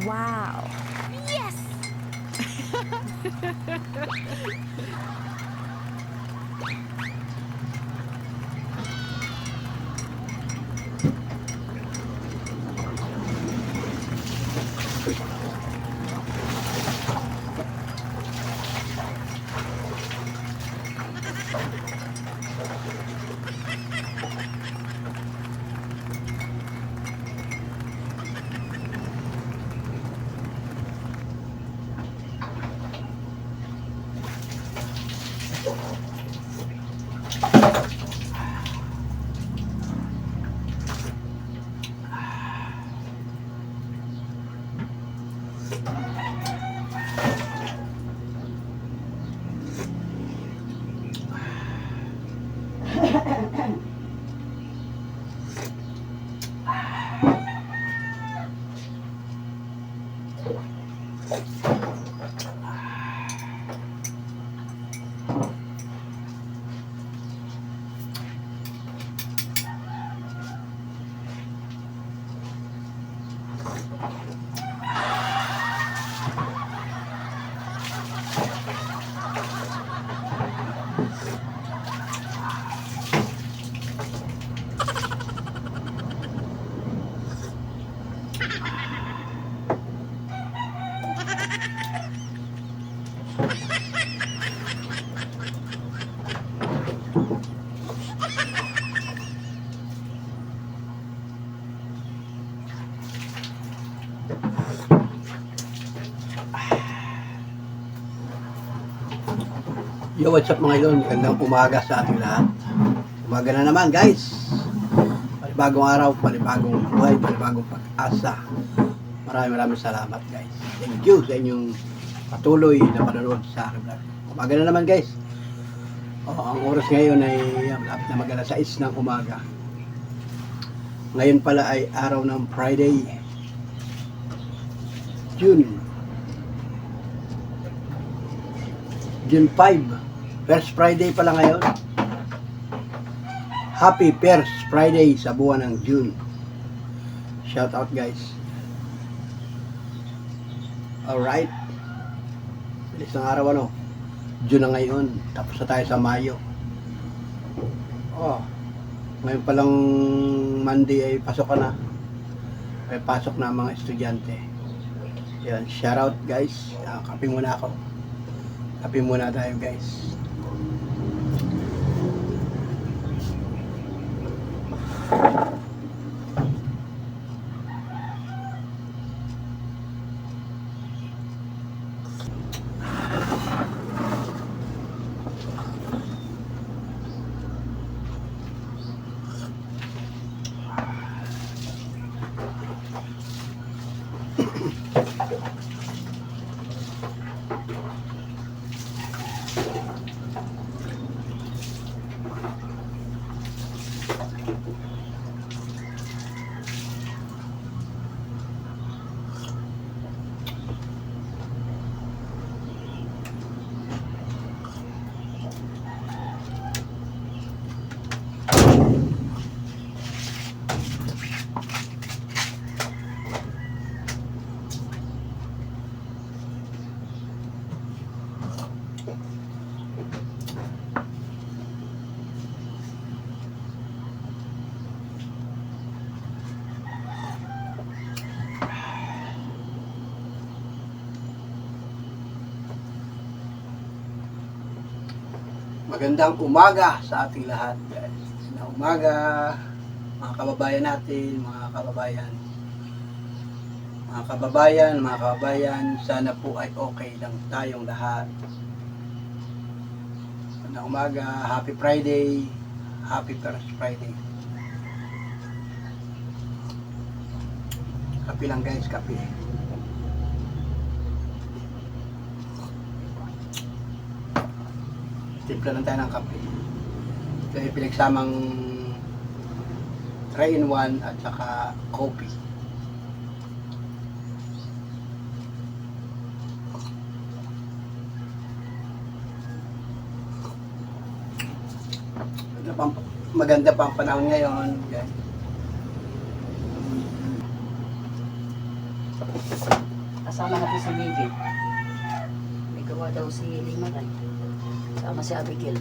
Wow. Yes! Yo, what's up mga idol? Magandang umaga sa ating lahat. Umaga na naman guys. Panibagong araw, panibagong buhay, panibagong pag-asa. Maraming salamat guys. Thank you sa inyong patuloy na panonood sa aking vlog. Umaga na naman guys. Ang oras ngayon ay malapit na mag-alas 6 ng umaga. Ngayon pala ay araw ng Friday. June 5. First Friday pala ngayon. Happy First Friday sa buwan ng June. Shout out guys. Alright. Bilis ng araw ano. June na ngayon. Tapos na tayo sa Mayo. Ngayon palang Monday ay pasok ka na. May pasok na ang mga estudyante. Yan. Shout out guys. Kape muna ako. Kape muna tayo guys. Magandang umaga sa ating lahat guys. Magandang umaga mga kababayan natin, mga kababayan, sana po ay okay lang tayong lahat. Magandang umaga, happy Friday, happy First Friday. Kape lang guys, kape. Timpla lang tayo ng kape. Ito ay pinagsamang 3-in-1 at saka coffee. Maganda pa ang panahon ngayon. Yan. Kasama natin si Bibi. May gawa daw si Limaran. Kasama si Abigail.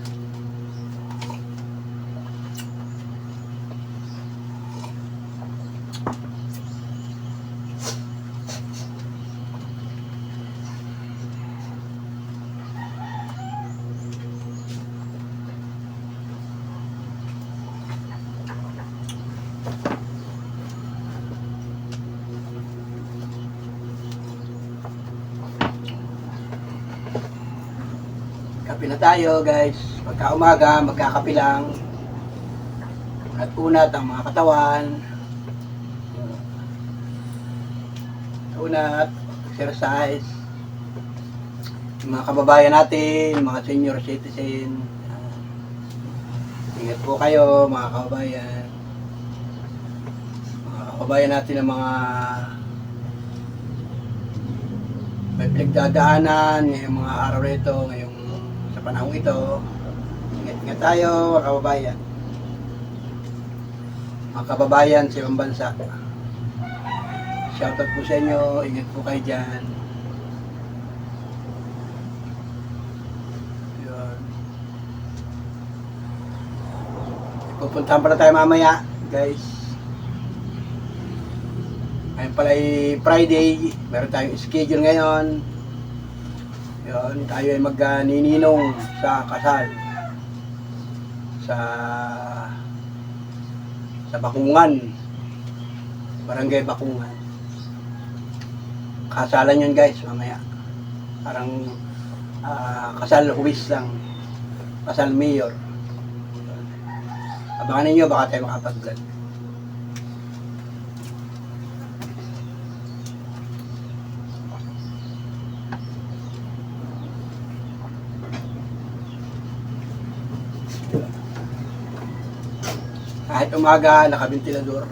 Kape na tayo guys. Pagka umaga, magkakape lang. At unat ang mga katawan. Unat, exercise. Yung mga kababayan natin, mga senior citizen. Ingat po kayo mga kababayan. Mga kababayan natin ng mga may pinagdadaanan ngayong mga araw nito, ngayong sa panahon ito. Ingat tayo mga kababayan. Mga kababayan sa ibang bansa. Shoutout po sa inyo, ingat po kayo dyan. Yun. Pupuntahan pala tayo mamaya, guys. Ngayon pala ay Friday, meron tayong schedule ngayon. Yun, tayo ay magnininong sa kasal. Sa Bakungan. Barangay Bakungan. Kasalan yun guys, mamaya. Parang kasal huwis lang. Kasal mayor. Abangan ninyo, baka tayo makapag-vlog. Kahit umaga, naka-ventilador.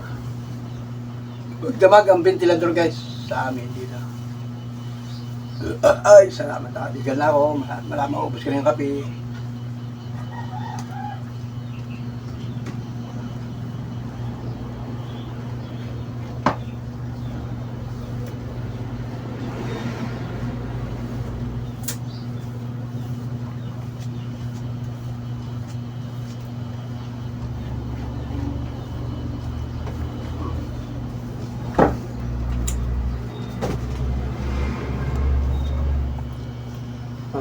Magdamag ang ventilador guys sa amin dito. Ay, salamat. Nakatigal na ako. Malamang ubos ko na yung kape.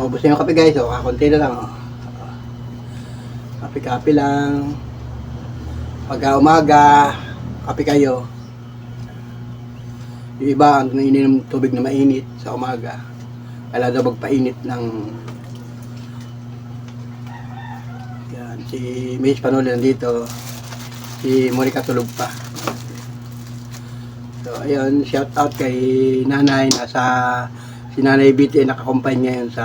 Ubus na yung kape guys, kakunti na lang. Kape-kape lang. Pagka umaga, kape kayo. Yung iba, ang ininom tubig na mainit sa umaga. Kailangan daw magpainit ng... Yan, si Miss Panuli nandito. Si Monica tulog pa. So, ayun, shout out kay nanay. Si Nanay BT ay nakakumpay ngayon sa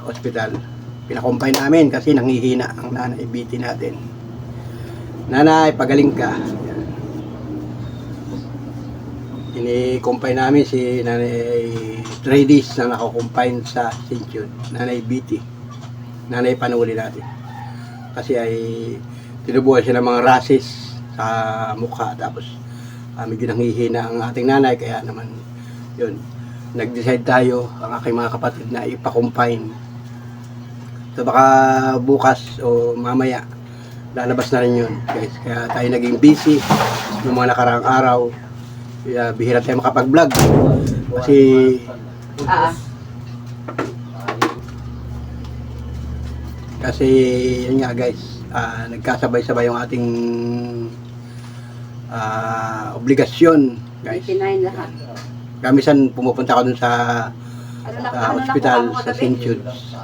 ospital. Pinakumpay namin kasi nanghihina ang Nanay BT natin. Nanay, pagaling ka. Inikumpay namin si Nanay 3 days na nakakumpay sa St. Jude. Nanay BT. Nanay Panuli natin. Kasi ay tinubuhan siya ng mga rashes sa mukha. Tapos medyo nanghihina ang ating nanay. Kaya naman yun. Nag-decide tayo, ang aking mga kapatid, na ipakumpine. So baka bukas o mamaya lalabas na rin yun guys. Kaya tayo naging busy ng mga nakaraang araw. Kaya bihira tayo makapag-vlog. Kasi yun nga guys, nagkasabay-sabay yung ating obligasyon guys. 89 lahat. Kamisan pumupunta ako dun sa ospital sa St. Jude's.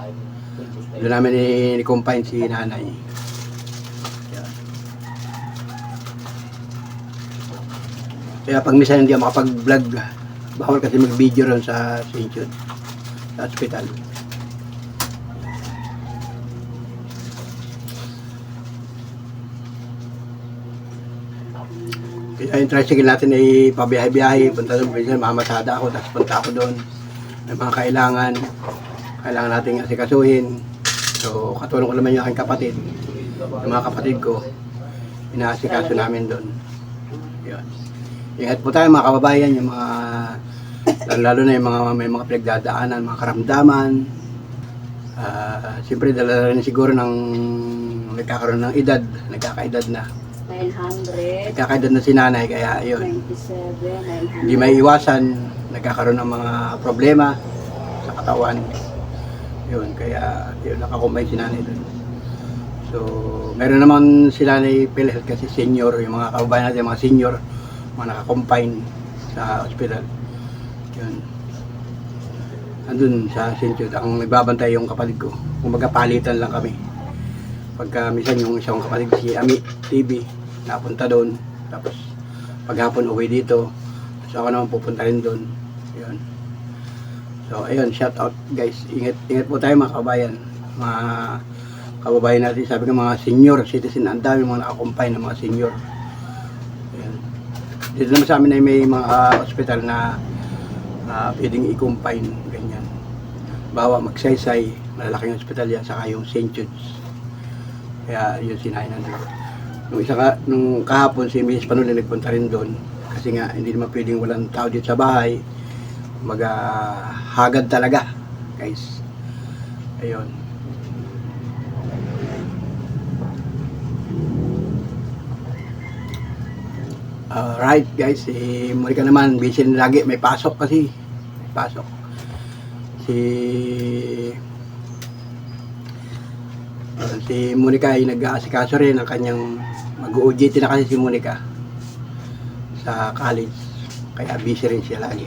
Doon namin ni-confine si nanay. Yan. Kaya pag minsan hindi ako makapag-vlog, bawal kasi mag-video ron sa St. Jude's, sa ospital. Kaya yung tricycle natin ay pabiyahe-biyahe, punta doon, minsan mamasada ako, tapos punta ako doon. May mga kailangan nating asikasuhin. So, katulong ko naman yung aking kapatid. Yung mga kapatid ko, inaasikaso namin doon. Yun. Ingat po tayo mga kababayan, yung mga Lalo na yung may mga pinagdadaanan, mga karamdaman. Siyempre dala rin siguro ng nagkakaroon ng edad, nagkakaedad na. 900, Nagkakaedad na si nanay, kaya yun. 97, 900. Hindi may iwasan, nagkakaroon ng mga problema sa katawan. Yun, kaya yun, nakakumbay si nanay dun. So, meron naman si nanay PhilHealth kasi senior, yung mga kababayan natin, mga senior, mga nakakumpine sa hospital. Yun. Andun sa St. Jude, ang nagbabantay yung kapatid ko. Kumbaga palitan lang kami. Pagka minsan yung isang kapatid si Ami TV, napunta doon. Tapos paghapon uwi dito. So ako naman pupunta rin doon. Yun. So ayun, shout out guys. Ingat po tayo mga kababayan. Mga kababayan natin, sabi ko mga senior citizen, ang dami mga nakakumpay ng mga senior. Ayun. Dito naman sa amin ay may mga hospital na pwedeng i-combine, ganyan. Bawa Magsaysay, malalaking hospital yan, saka yung St. Jude's. Kaya yun sinay nandun. Nung kahapon si Miss Panuli nagpunta rin doon kasi nga hindi naman pwedeng walang tao dito sa bahay. Hagad talaga, guys. Ayun. Right guys, si Monica naman busy na lagi, may pasok kasi. May pasok. Si Monica ay nag-aasikaso rin ng kanyang mag-OJT na kasi si Monica sa college. Kaya busy rin siya lagi.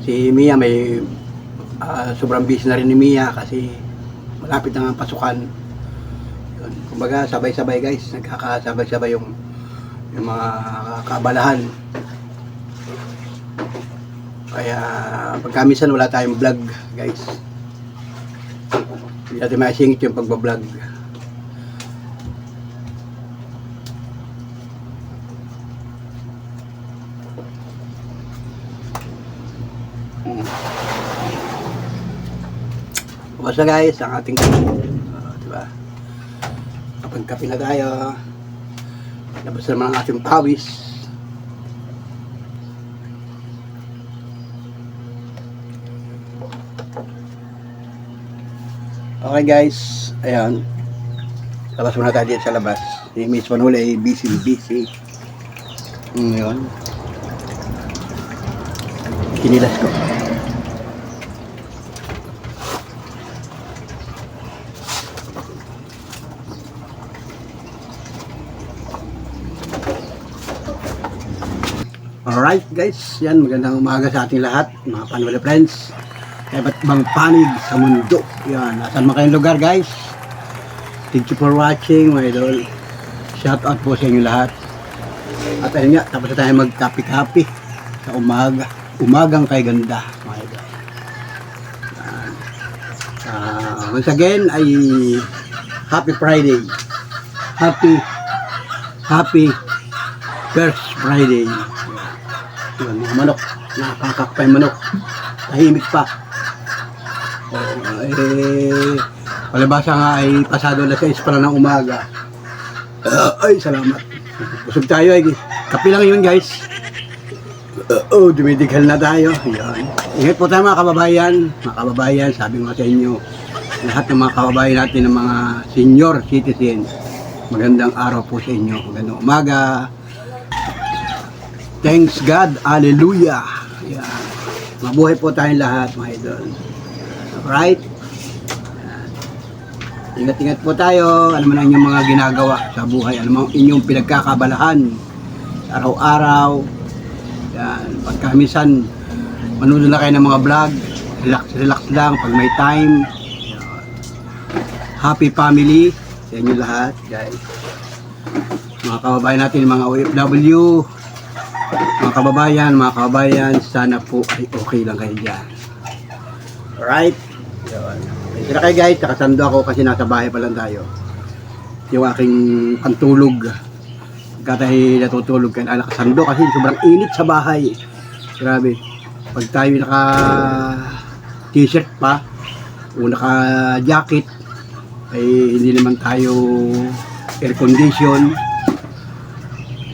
Si Mia may sobrang busy na rin ni Mia kasi malapit na ang pasukan. Yun. Kumbaga sabay-sabay guys, nagkakasabay-sabay yung mga kaabalahan. Kaya pagka minsan wala tayong vlog guys, hindi natin maisingit yung pagbablog. Basta guys, ang ating diba? Kapag kape na tayo, labas naman ang ating pawis. Okay guys, ayan. Labas muna tayo dito sa labas. Si Miss Panuli ay busy. Ngayon. Kinilas ko. Alright guys, yan, magandang umaga sa ating lahat, mga Panuli friends. Iba't ibang panig sa mundo. Yan, nasan man kayong lugar guys. Thank you for watching mga idol. Shout out po sa inyo lahat. At ayun nga, tapos na tayo magkapi-kapi sa umaga. Umagang kay ganda mga idol. Once again ay Happy Friday. Happy First Friday. Yun, mga manok. Nakakakapay manok. Tahimik pa. Palibasa nga ay pasado na 6 pa lang ng umaga. Ay, salamat. Busog tayo ay. Kape lang yun guys. Dumidighal na tayo. Yan. Ingat po tayo mga kababayan. Mga kababayan, sabi ko sa inyo, lahat ng mga kababayan natin ng mga senior citizen, magandang araw po sa inyo. Magandang umaga. Thanks God. Hallelujah. Yan. Mabuhay po tayong lahat mga idol. Alright? Ingat-ingat po tayo. Alam mo na inyong mga ginagawa sa buhay. Alam mo inyong pinagkakabalahan sa araw-araw. Yan. Pagka minsan manood na kayo ng mga vlog, relax lang pag may time. Yan. Happy family sa inyo lahat guys. Mga kababayan natin, mga OFW, mga kababayan, sana po ay okay lang kayo dyan. Alright? Yun. Sila kayo guys, nakasando ako kasi nasa bahay pa lang tayo. Yung aking pantulog. Pagka tayo natutulog kayo, nakasando kasi sobrang init sa bahay. Grabe. Pag tayo naka t-shirt pa o naka jacket, ay hindi naman tayo air condition.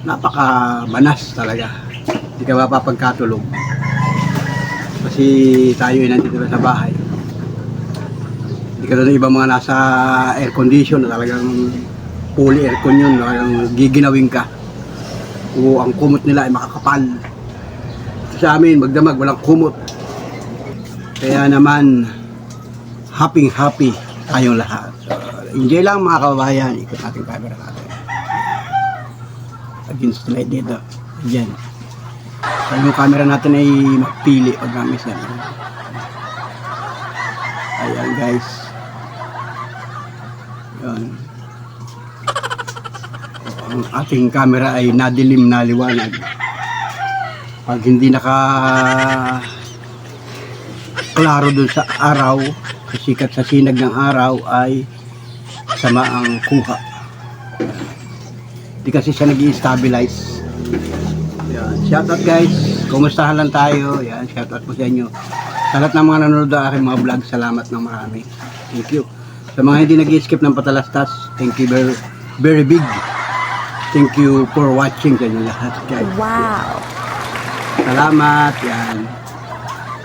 napakabanas talaga. Hindi ka mapapagkatulog. Kasi tayo ay nandito na sa bahay. Hindi ka doon ibang mga nasa air condition na talagang fully aircon yun, talagang giginawin ka. O ang kumot nila ay makakapal. Sa amin, magdamag, walang kumot. Kaya naman, happy tayong lahat. So, enjoy lang mga kababayan. Ikot natin camera natin. Against the light dito. Diyan. So, yung camera natin ay magpili pag namin siya. Ayan guys. Yan. Ang ating camera ay nadilim na liwanag. Pag hindi klaro dun sa araw, sa sikat sa sinag ng araw ay sama ang kuha. Hindi kasi siya nag-i-stabilize. Yan. Shoutout guys, kumustahan lang tayo. Yan, shoutout po sa inyo. Sa lahat ng mga nanonood ng aking mga vlog, salamat ng marami. Thank you. Sa mga hindi nag-i-skip ng patalastas, thank you very, very big. Thank you for watching sa inyo lahat guys. Wow. Salamat, yan.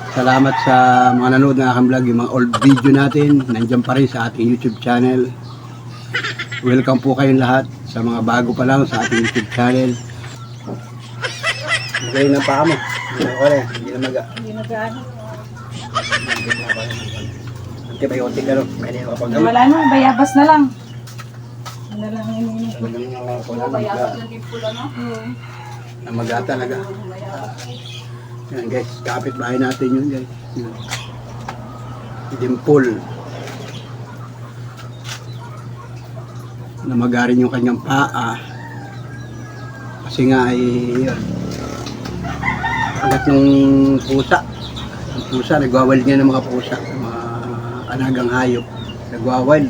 Salamat sa mga nanood ng aking vlog, yung mga old video natin, nandiyan pa rin sa ating YouTube channel. Welcome po kayong lahat sa mga bago pa lang sa ating YouTube channel. Magaling na pa mo. Hindi na maga. Hindi nag-ano. Antibiotic ano, pwede na kapag Wala na, bayabas na lang. Ano lang iniinom ko. Bayabas lang din pula, no? Namaga talaga. Yan guys, kapit bahay natin yun guys. Yun. Dimple. Namagarin yung kanyang paa. Kasi nga ay yun. Agat ng pusa. Ang pusa, nagwawild nga ng mga pusa. Mga anagang hayop. Nagwawild.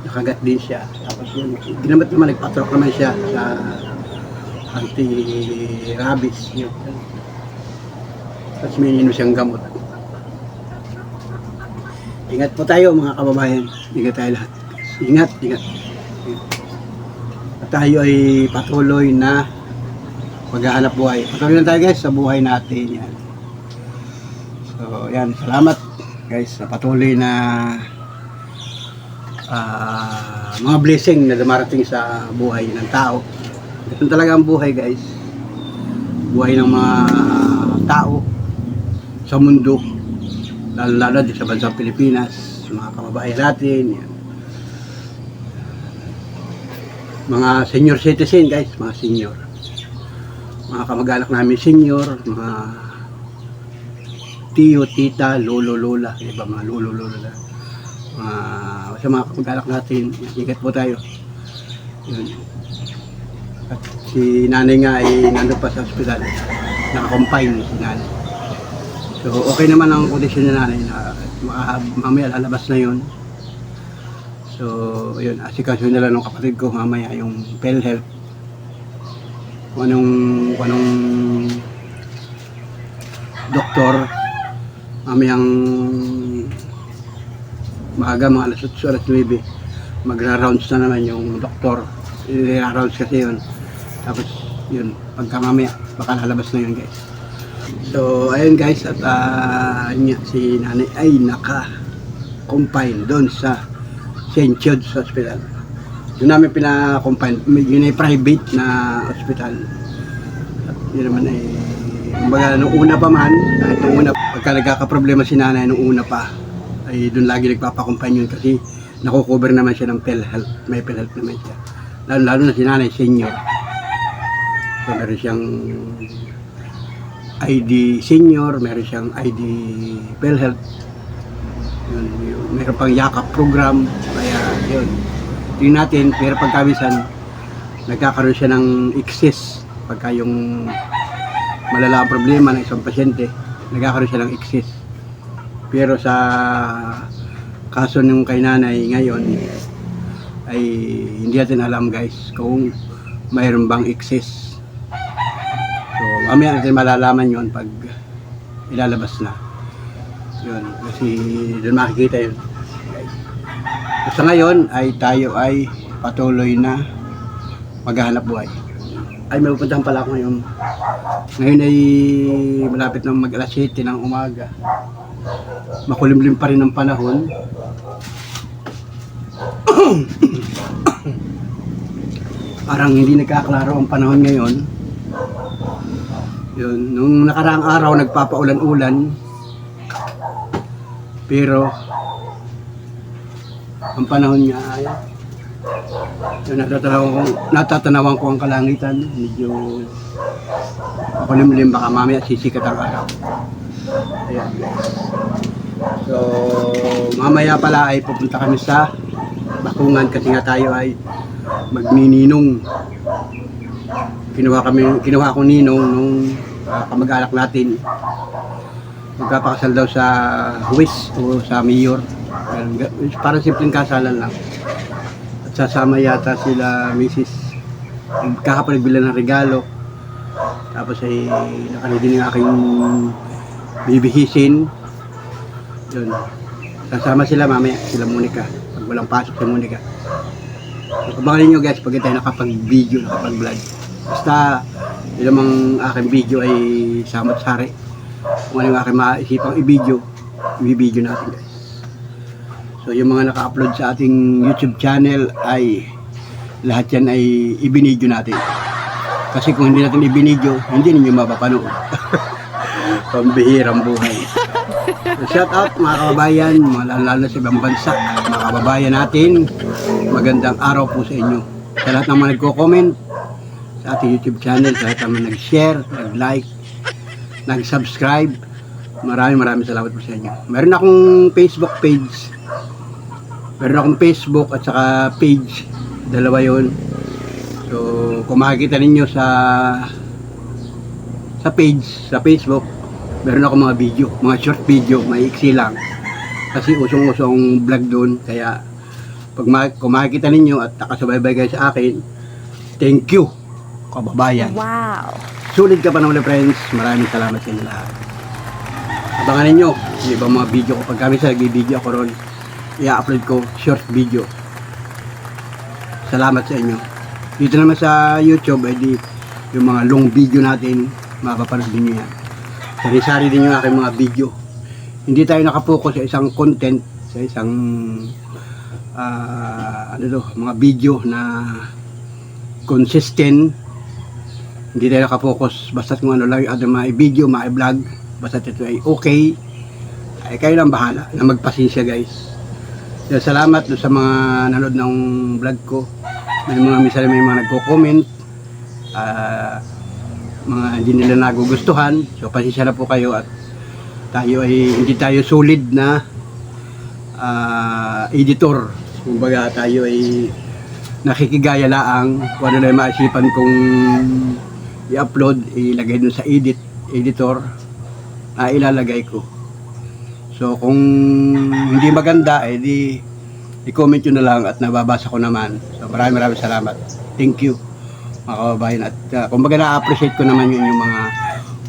Nakagat din siya. Tapos yun, ginamat naman, nagpatrok naman siya sa anti-rabies. Yun. Tapos may ininom siyang gamot. Ingat po tayo mga kababayan. Ingat tayo lahat. Ingat. At tayo ay patuloy na maghahanap buhay. Patuloy na tayo guys sa buhay natin. Yan. So yan. Salamat guys sa patuloy na mga blessing na dumarating sa buhay ng tao. Ito talaga ang buhay guys. Buhay ng mga tao sa mundo, lalo sa bansang Pilipinas, mga kababayan natin, yan. Mga senior citizen guys, mga senior, mga kamag-anak namin senior, mga tiyo, tita, lolo, lola, iba mga lolo, lola, sa mga kamag-anak natin, ingat po tayo. Yun. At si nanay nga ay nandun pa sa ospital, nakakompine si nanay. So okay naman ang kondisyon na nanay na mamaya lalabas na yun. So yun, asikaso nila ng kapatid ko mamaya yung PhilHealth. Kung anong doktor, mamayang maaga mga alas 8, alas 9, magra-rounds na naman yung doktor. I-rounds kasi yun. Tapos yun, pagka mamaya baka lalabas na yun guys. So ayun guys, at si nanay ay naka-confine doon sa St. Jude's Hospital. Doon namin pina-confine, yun ay private na hospital. At yun naman ay, kumbaga nung una pa man, kahit nung una, pagka nagkakaproblema si nanay nung una pa, ay doon lagi nagpapakonfine yun kasi nakukover naman siya ng PhilHealth, may PhilHealth naman siya. Lalo na si nanay senior. So meron siyang ID senior, meron siyang ID PhilHealth. Yun, meron pang yakap program, kaya yun. Tingnan natin, pero pagkabisan, nagkakaroon siya ng excess. Pagka yung malala ang problema ng isang pasyente, nagkakaroon siya ng excess. Pero sa kaso ng kay nanay ngayon, ay hindi natin alam guys kung mayroon bang excess. So, mamaya natin malalaman yon pag ilalabas na. Yun, kasi doon makikita yun. Guys. So, sa ngayon ay tayo ay patuloy na maghahanap buhay. Ay, may pupuntahan pala ako ngayon. Ngayon ay malapit na mag alas 7 ng umaga. Makulimlim pa rin ang panahon. Parang hindi nagkaklaro ang panahon ngayon. Yun, nung nakaraang araw nagpapaulan-ulan. Pero ang panahon niya ay yun, natatanawan ko ang kalangitan. Medyo makulimlim, baka mamaya sisikat ang araw. Ayan guys. So mamaya pala ay pupunta kami sa Bakungan kasi nga tayo ay magnininong. Kinuha ko ninong nung kamag-alak natin. Magpapakasal daw sa huwis o sa mayor. Parang simpleng kasalan lang. At sasama yata sila Mrs. Kahapon nagbila ng regalo. Tapos ay nakalagay din yung aking bibihisin. Yun. Sasama sila mamaya, sila Monica. Pag walang pasok sa Monica. So, kumakalin nyo guys, pag tayo nakapag-video, nakapag-vlog. Basta, ilang ang aking video ay samot-sari. Kung ano yung aking maisipang i-video natin guys. So, yung mga naka-upload sa ating YouTube channel ay lahat yan ay i-binidyo natin. Kasi kung hindi natin i-binidyo, hindi ninyo mapapanood. Pambihirang buhay. So, shout out mga kababayan, lalo sa ibang bansa, mga kababayan natin. Magandang araw po sa inyo. Sa lahat ng mga nagko-comment sa ating YouTube channel, sa lahat ng mga nag-share, nag-like, nag-subscribe, maraming salamat po sa inyo. Meron akong Facebook page. Meron akong Facebook at saka page. Dalawa yon. So, kung makikita ninyo sa page, sa Facebook, meron ako mga video, mga short video, maiksi lang. Kasi usong-usong vlog doon. Kaya, kung makikita ninyo at nakasubaybay kayo sa akin, thank you, kababayan. Wow. Sulit ka pa naman friends. Maraming salamat sa inyo lahat. Abangan ninyo yung ibang mga video ko. Pag kami sa nag-video ako ron, i-upload ko short video. Salamat sa inyo. Dito naman sa YouTube, edi yung mga long video natin, mapapanood din nyo yan. Sari-sari din yung aking mga video. Hindi tayo nakapokus sa isang content, sa isang mga video na consistent. Hindi tayo nakapokus basta kung ano lang yung other mga video, mga vlog. Basta ito ay okay. Ay kayo lang bahala na magpasensya guys. So, salamat sa mga nanood ng vlog ko. May mga nagko-comment. Mga hindi nila nagugustuhan. So pasensya na po kayo at tayo ay hindi tayo solid na editor. Kumbaga tayo ay nakikigaya laang kung ano na yung maisipan kong i-upload, ilagay dun sa editor, ilalagay ko. So kung hindi maganda, di i-comment nyo na lang at nababasa ko naman. So maraming salamat. Thank you mga kababayan. At kumbaga na-appreciate ko naman yung mga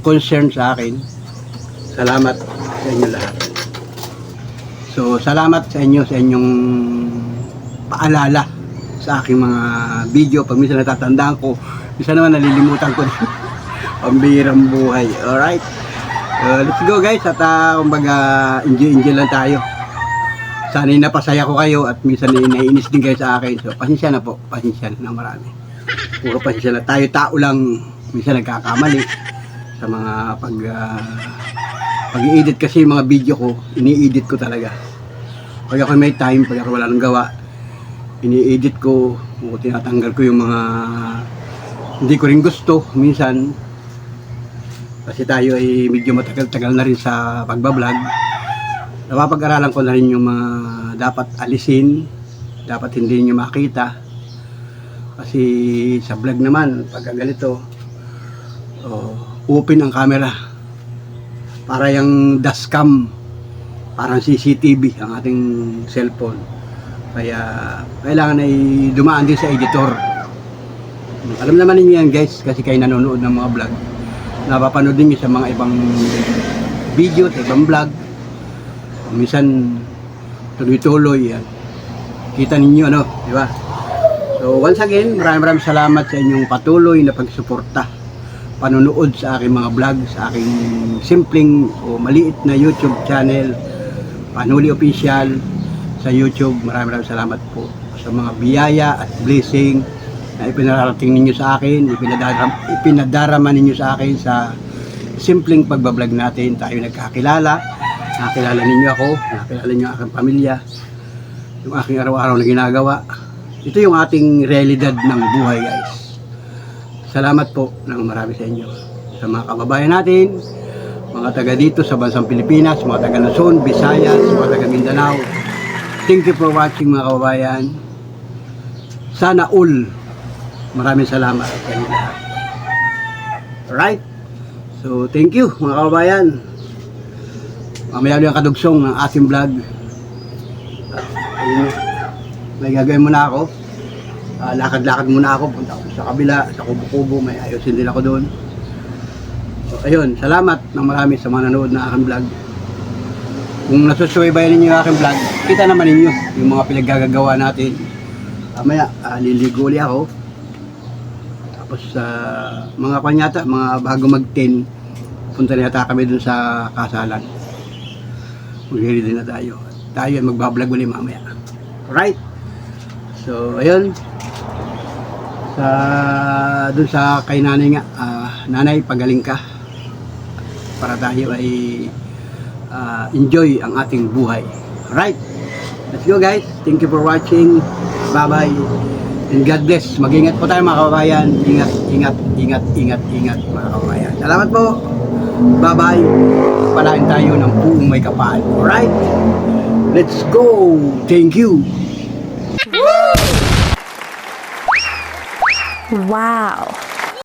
concern sa akin. Salamat sa inyo lahat. So salamat sa inyo, sa inyong paalala sa aking mga video. Pag minsan natatandaan ko, minsan naman nalilimutan ko. Pambihirang buhay. Alright. Let's go guys. At kumbaga enjoy lang tayo. Sana'y napasaya ko kayo at minsan naiinis din kayo sa akin. So pasensya na po. Pasensya na marami. Puro pasensya na. Tayo tao lang. Minsan nagkakamali sa mga pag-i-edit kasi yung mga video ko. Ini-edit ko talaga. Pag ako may time, pag ako wala nang gawa, ini-edit ko. Tinatanggal ko yung mga hindi ko rin gusto minsan. Kasi tayo ay medyo matagal-tagal na rin sa pagbablog. Napapag-aralan ko na rin yung mga dapat alisin, dapat hindi nyo makita. Kasi sa vlog naman, pag ganito, open ang camera. Para yung dashcam, parang CCTV ang ating cellphone. Kaya kailangan ay dumaan din sa editor. Alam naman niyo yan guys, kasi kayo nanonood ng mga vlog. Napapanood niyo sa mga ibang video, sa ibang vlog. Minsan tuloy-tuloy yan. Kita ninyo ano, di ba? So once again, maraming salamat sa inyong patuloy na pagsuporta, panonood sa aking mga vlog, sa aking simpleng o maliit na YouTube channel, Panuli Official sa YouTube. Maraming salamat po sa mga biyaya at blessing na ipinarating ninyo sa akin, ipinadarama ninyo sa akin sa simpleng pagbablog natin. Tayo nagkakilala, nakilala ninyo ako, nakilala ninyo ang aking pamilya, yung aking araw-araw na ginagawa. Ito yung ating realidad ng buhay, guys. Salamat po ng marami sa inyo. Sa mga kababayan natin, mga taga dito sa bansang Pilipinas, mga taga Luzon, Visayas, mga taga Mindanao. Thank you for watching, mga kababayan. Sana all. Maraming salamat sa inyo lahat. Alright? So, thank you, mga kababayan. Mamaya ulit ang kadugsong ng ating vlog. Ayun, may gagawin muna ako. Lakad-lakad muna ako. Punta ako sa kabila, sa kubo-kubo. May ayusin din ako doon. So, ayun, salamat ng marami sa mga nanood na aking vlog. Kung nasusubaybayan ninyo yung aking vlog, kita naman ninyo yung mga pinaggagawa natin. Mamaya, liligo ulit ako. Tapos mga kanyata, mga bago mag-10, punta na yata kami dun sa kasalan. Mag-ready na tayo. Tayo ay magbablog ulit mamaya. Alright? So, ayun. Dun sa kay nanay nga, nanay, pagaling ka. Para tayo ay enjoy ang ating buhay. Alright? Let's go, guys. Thank you for watching. Bye-bye. And God bless. Mag-ingat po tayo, mga kababayan. Ingat, ingat, ingat, ingat, ingat, mga kababayan. Salamat po. Bye-bye. Palain tayo ng buong may kapal. Alright? Let's go. Thank you. Wow.